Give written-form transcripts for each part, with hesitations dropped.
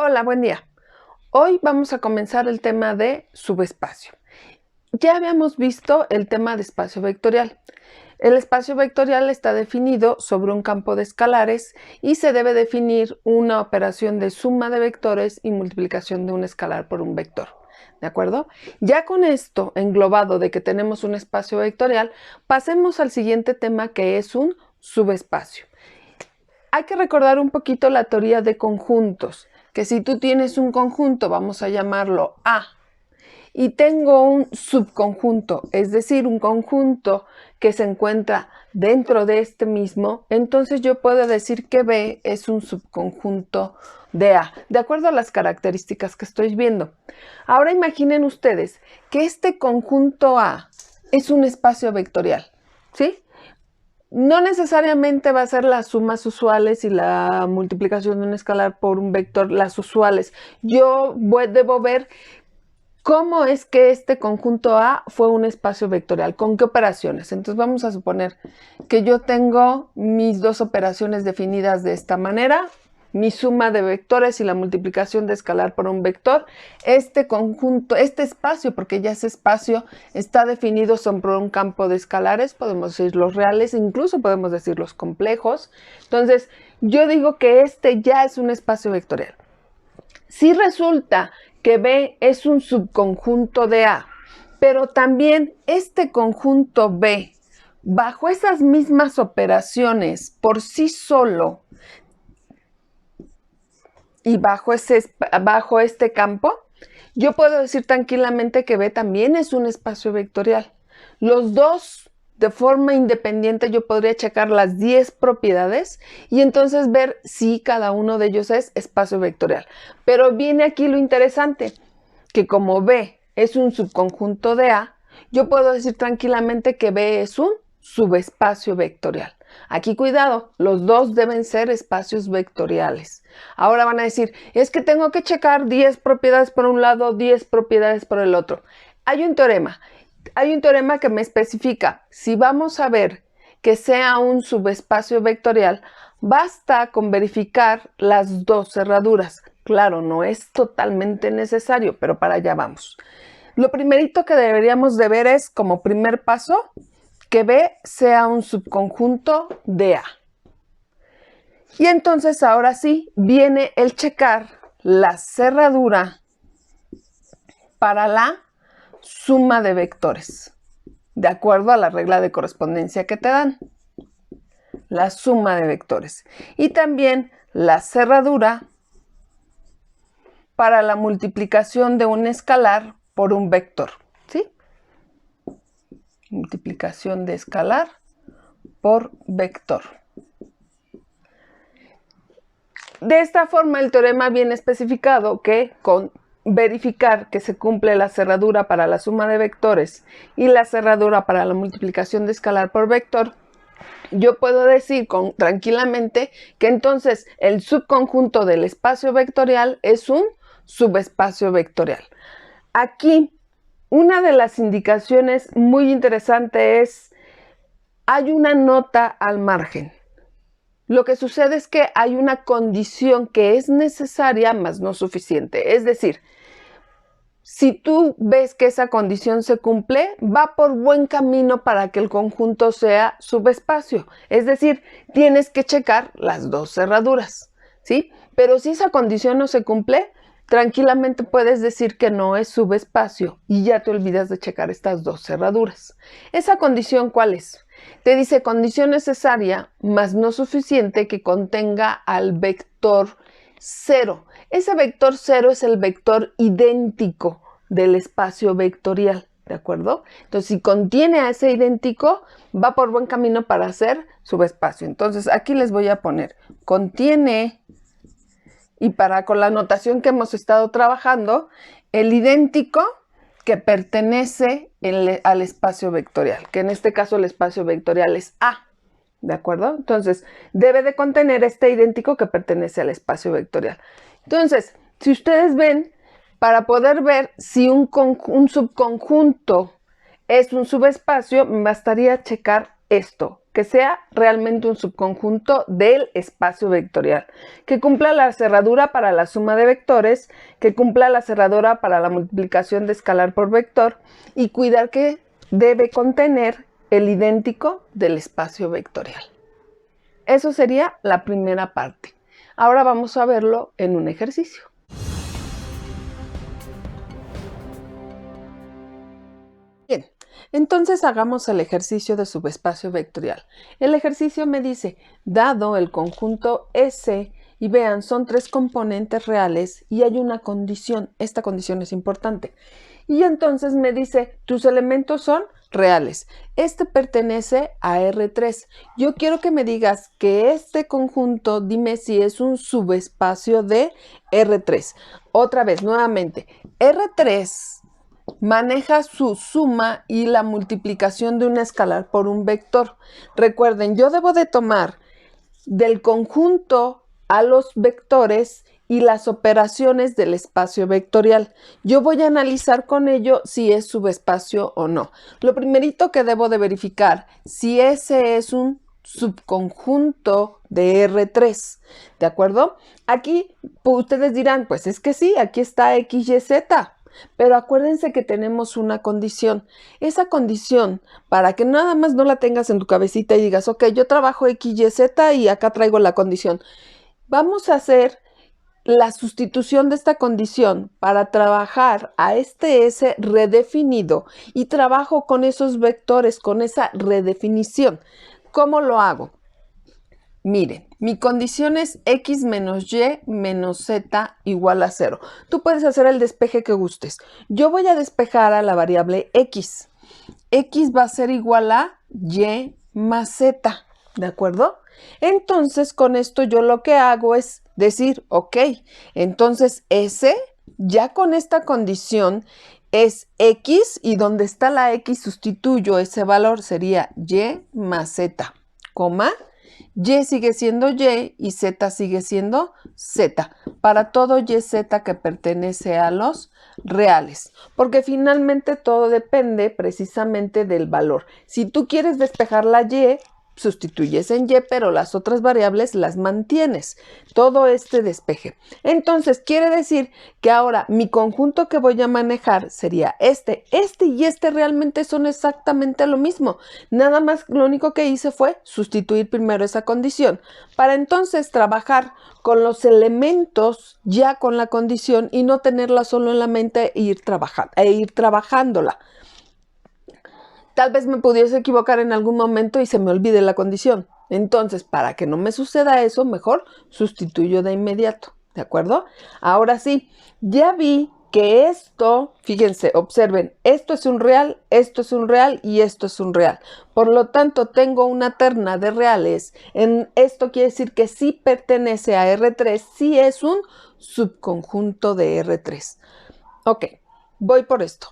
Hola, buen día. Hoy vamos a comenzar el tema de subespacio. Ya habíamos visto el tema de espacio vectorial. El espacio vectorial está definido sobre un campo de escalares y se debe definir una operación de suma de vectores y multiplicación de un escalar por un vector. ¿De acuerdo? Ya con esto englobado de que tenemos un espacio vectorial, pasemos al siguiente tema, que es un subespacio. Hay que recordar un poquito la teoría de conjuntos, que si tú tienes un conjunto, vamos a llamarlo A, y tengo un subconjunto, es decir, un conjunto que se encuentra dentro de este mismo, entonces yo puedo decir que B es un subconjunto de A, de acuerdo a las características que estoy viendo. Ahora imaginen ustedes que este conjunto A es un espacio vectorial, ¿sí? No necesariamente va a ser las sumas usuales y la multiplicación de un escalar por un vector las usuales. Yo debo ver cómo es que este conjunto A fue un espacio vectorial, con qué operaciones. Entonces vamos a suponer que yo tengo mis dos operaciones definidas de esta manera, mi suma de vectores y la multiplicación de escalar por un vector. Este conjunto, este espacio, porque ya ese espacio está definido sobre un campo de escalares, podemos decir los reales, incluso podemos decir los complejos. Entonces, yo digo que este ya es un espacio vectorial. Si resulta que B es un subconjunto de A, pero también este conjunto B, bajo esas mismas operaciones por sí solo, y bajo este campo, yo puedo decir tranquilamente que B también es un espacio vectorial. Los dos, de forma independiente, yo podría checar las 10 propiedades y entonces ver si cada uno de ellos es espacio vectorial. Pero viene aquí lo interesante, que como B es un subconjunto de A, yo puedo decir tranquilamente que B es un subespacio vectorial. Aquí cuidado, los dos deben ser espacios vectoriales. Ahora van a decir, es que tengo que checar 10 propiedades por un lado, 10 propiedades por el otro. Hay un teorema que me especifica, si vamos a ver que sea un subespacio vectorial, basta con verificar las dos cerraduras. Claro, no es totalmente necesario, pero para allá vamos. Lo primerito que deberíamos de ver es, como primer paso, que B sea un subconjunto de A. Y entonces ahora sí viene el checar la cerradura para la suma de vectores, de acuerdo a la regla de correspondencia que te dan. La suma de vectores. Y también la cerradura para la multiplicación de un escalar por un vector, ¿sí? Multiplicación de escalar por vector. De esta forma, el teorema viene especificado que con verificar que se cumple la cerradura para la suma de vectores y la cerradura para la multiplicación de escalar por vector, yo puedo decir tranquilamente que entonces el subconjunto del espacio vectorial es un subespacio vectorial. Aquí, una de las indicaciones muy interesantes es, hay una nota al margen. Lo que sucede es que hay una condición que es necesaria, mas no suficiente. Es decir, si tú ves que esa condición se cumple, va por buen camino para que el conjunto sea subespacio. Es decir, tienes que checar las dos cerraduras, ¿sí? Pero si esa condición no se cumple, tranquilamente puedes decir que no es subespacio y ya te olvidas de checar estas dos cerraduras. ¿Esa condición cuál es? Te dice condición necesaria, mas no suficiente, que contenga al vector 0. Ese vector 0 es el vector idéntico del espacio vectorial, ¿de acuerdo? Entonces, si contiene a ese idéntico, va por buen camino para ser subespacio. Entonces, aquí les voy a poner contiene, y con la notación que hemos estado trabajando, el idéntico que pertenece al espacio vectorial, que en este caso el espacio vectorial es A, ¿de acuerdo? Entonces, debe de contener este idéntico que pertenece al espacio vectorial. Entonces, si ustedes ven, para poder ver si un subconjunto es un subespacio, me bastaría checar esto, que sea realmente un subconjunto del espacio vectorial, que cumpla la cerradura para la suma de vectores, que cumpla la cerradura para la multiplicación de escalar por vector y cuidar que debe contener el idéntico del espacio vectorial. Eso sería la primera parte. Ahora vamos a verlo en un ejercicio. Bien, entonces hagamos el ejercicio de subespacio vectorial. El ejercicio me dice, dado el conjunto S, y vean, son 3 componentes reales y hay una condición. Esta condición es importante. Y entonces me dice, tus elementos son reales. Este pertenece a R3. Yo quiero que me digas que este conjunto, dime si es un subespacio de R3. Otra vez, nuevamente, R3 maneja su suma y la multiplicación de un escalar por un vector. Recuerden, yo debo de tomar del conjunto a los vectores y las operaciones del espacio vectorial. Yo voy a analizar con ello si es subespacio o no. Lo primerito que debo de verificar, si ese es un subconjunto de R3, ¿de acuerdo? Aquí ustedes dirán, pues es que sí, aquí está X, Y, Z. Pero acuérdense que tenemos una condición. Esa condición, para que nada más no la tengas en tu cabecita y digas, ok, yo trabajo X, Y, Z y acá traigo la condición. Vamos a hacer la sustitución de esta condición para trabajar a este S redefinido y trabajo con esos vectores, con esa redefinición. ¿Cómo lo hago? Miren, mi condición es X menos Y menos Z igual a 0. Tú puedes hacer el despeje que gustes. Yo voy a despejar a la variable X. X va a ser igual a Y más Z, ¿de acuerdo? Entonces, con esto yo lo que hago es decir, ok, entonces S, ya con esta condición, es X y donde está la X sustituyo ese valor, sería Y más Z, coma, Y sigue siendo Y y Z sigue siendo Z, para todo Y, Z que pertenece a los reales, porque finalmente todo depende precisamente del valor. Si tú quieres despejar la Y, sustituyes en Y, pero las otras variables las mantienes. Todo este despeje. Entonces, quiere decir que ahora mi conjunto que voy a manejar sería este y este realmente son exactamente lo mismo. Nada más lo único que hice fue sustituir primero esa condición para entonces trabajar con los elementos ya con la condición y no tenerla solo en la mente e ir trabajándola. Tal vez me pudiese equivocar en algún momento y se me olvide la condición. Entonces, para que no me suceda eso, mejor sustituyo de inmediato, ¿de acuerdo? Ahora sí, ya vi que esto, fíjense, observen, esto es un real y esto es un real. Por lo tanto, tengo una terna de reales. Esto quiere decir que sí pertenece a R3, sí es un subconjunto de R3. Ok, voy por esto.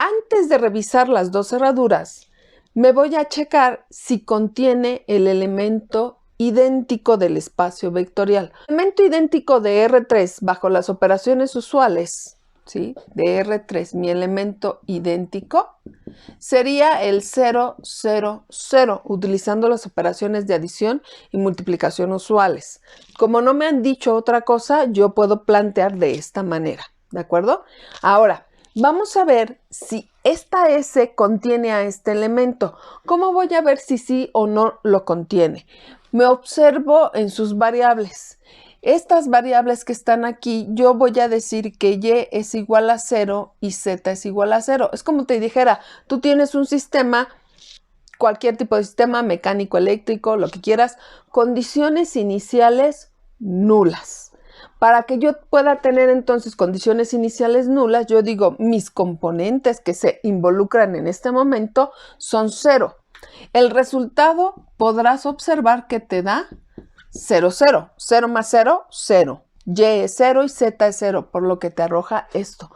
Antes de revisar las dos cerraduras, me voy a checar si contiene el elemento idéntico del espacio vectorial. El elemento idéntico de R3 bajo las operaciones usuales, ¿sí? De R3, mi elemento idéntico sería el 0, 0, 0, utilizando las operaciones de adición y multiplicación usuales. Como no me han dicho otra cosa, yo puedo plantear de esta manera, ¿de acuerdo? Ahora, vamos a ver si esta S contiene a este elemento. ¿Cómo voy a ver si sí o no lo contiene? Me observo en sus variables. Estas variables que están aquí, yo voy a decir que Y es igual a 0 y Z es igual a 0. Es como te dijera, tú tienes un sistema, cualquier tipo de sistema, mecánico, eléctrico, lo que quieras, condiciones iniciales nulas. Para que yo pueda tener entonces condiciones iniciales nulas, yo digo mis componentes que se involucran en este momento son 0. El resultado podrás observar que te da 0, 0. 0 más 0, 0. Y es 0 y Z es 0, por lo que te arroja esto.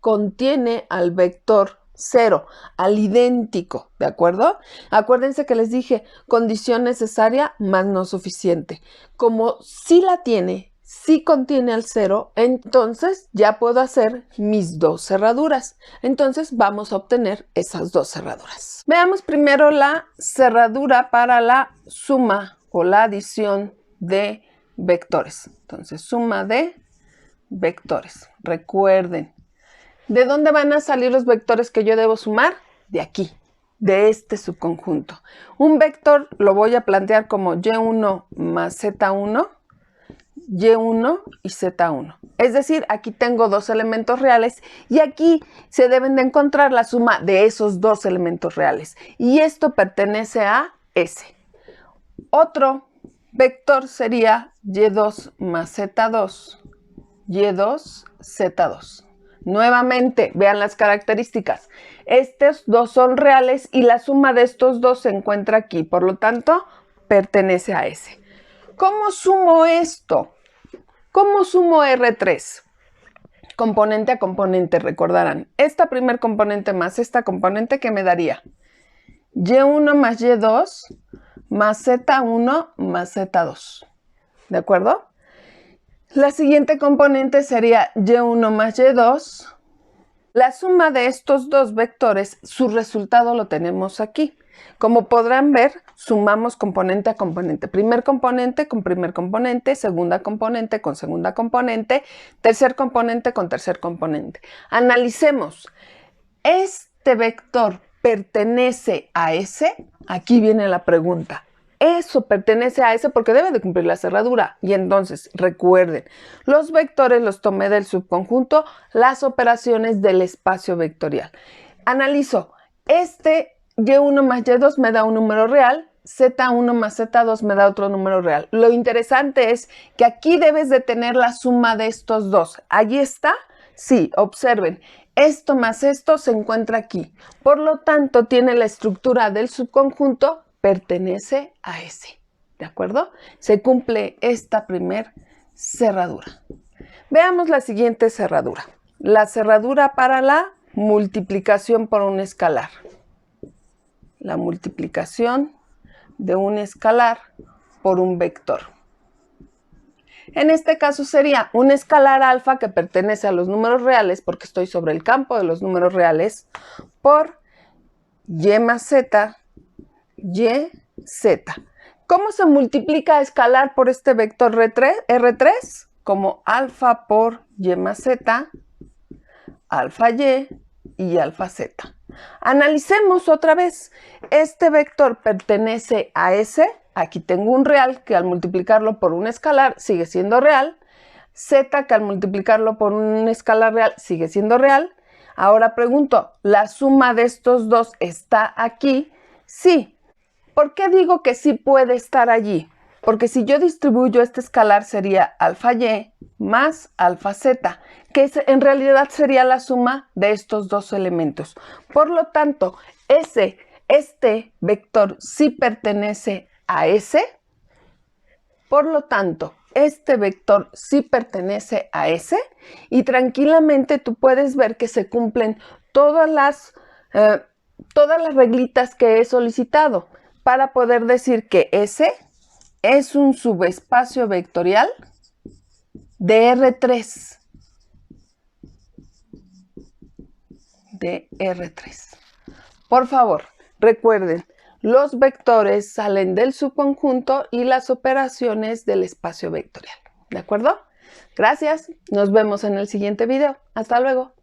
Contiene al vector 0, al idéntico, ¿de acuerdo? Acuérdense que les dije condición necesaria más no suficiente. Como sí la tiene, si contiene al 0, entonces ya puedo hacer mis 2 cerraduras. Entonces vamos a obtener esas 2 cerraduras. Veamos primero la cerradura para la suma o la adición de vectores. Entonces, suma de vectores. Recuerden, ¿de dónde van a salir los vectores que yo debo sumar? De aquí, de este subconjunto. Un vector lo voy a plantear como y1 más z1, y1 y z1. Es decir, aquí tengo 2 elementos reales y aquí se deben de encontrar la suma de esos 2 elementos reales. Y esto pertenece a S. Otro vector sería y2 más z2, y2, z2. Nuevamente, vean las características. Estos 2 son reales y la suma de estos 2 se encuentra aquí. Por lo tanto, pertenece a S. ¿Cómo sumo esto? ¿Cómo sumo R3? Componente a componente, recordarán. Esta primer componente más esta componente, ¿qué me daría? Y1 más Y2 más Z1 más Z2. ¿De acuerdo? La siguiente componente sería Y1 más Y2. La suma de estos 2 vectores, su resultado lo tenemos aquí. Como podrán ver, sumamos componente a componente. Primer componente con primer componente, segunda componente con segunda componente, tercer componente con tercer componente. Analicemos. ¿Este vector pertenece a ese? Aquí viene la pregunta. Eso pertenece a ese porque debe de cumplir la cerradura. Y entonces, recuerden, los vectores los tomé del subconjunto, las operaciones del espacio vectorial. Analizo. Este y1 más y2 me da un número real, z1 más z2 me da otro número real. Lo interesante es que aquí debes de tener la suma de estos 2. ¿Allí está? Sí, observen. Esto más esto se encuentra aquí. Por lo tanto, tiene la estructura del subconjunto, pertenece a ese. ¿De acuerdo? Se cumple esta primer cerradura. Veamos la siguiente cerradura. La cerradura para la multiplicación por un escalar. La multiplicación de un escalar por un vector. En este caso sería un escalar alfa que pertenece a los números reales, porque estoy sobre el campo de los números reales, por y más z, y, z. ¿Cómo se multiplica escalar por este vector R3? Como alfa por y más z, alfa y alfa z. Analicemos otra vez. Este vector pertenece a ese. Aquí tengo un real que al multiplicarlo por un escalar sigue siendo real. Z que al multiplicarlo por un escalar real sigue siendo real. Ahora pregunto, ¿la suma de estos 2 está aquí? Sí. ¿Por qué digo que sí puede estar allí? Porque si yo distribuyo este escalar sería alfa y más alfa z, que en realidad sería la suma de estos 2 elementos. Por lo tanto, este vector sí pertenece a ese. Por lo tanto, este vector sí pertenece a ese. Y tranquilamente tú puedes ver que se cumplen todas las reglitas que he solicitado para poder decir que ese es un subespacio vectorial de R3. De R3. Por favor, recuerden, los vectores salen del subconjunto y las operaciones del espacio vectorial. ¿De acuerdo? Gracias. Nos vemos en el siguiente video. Hasta luego.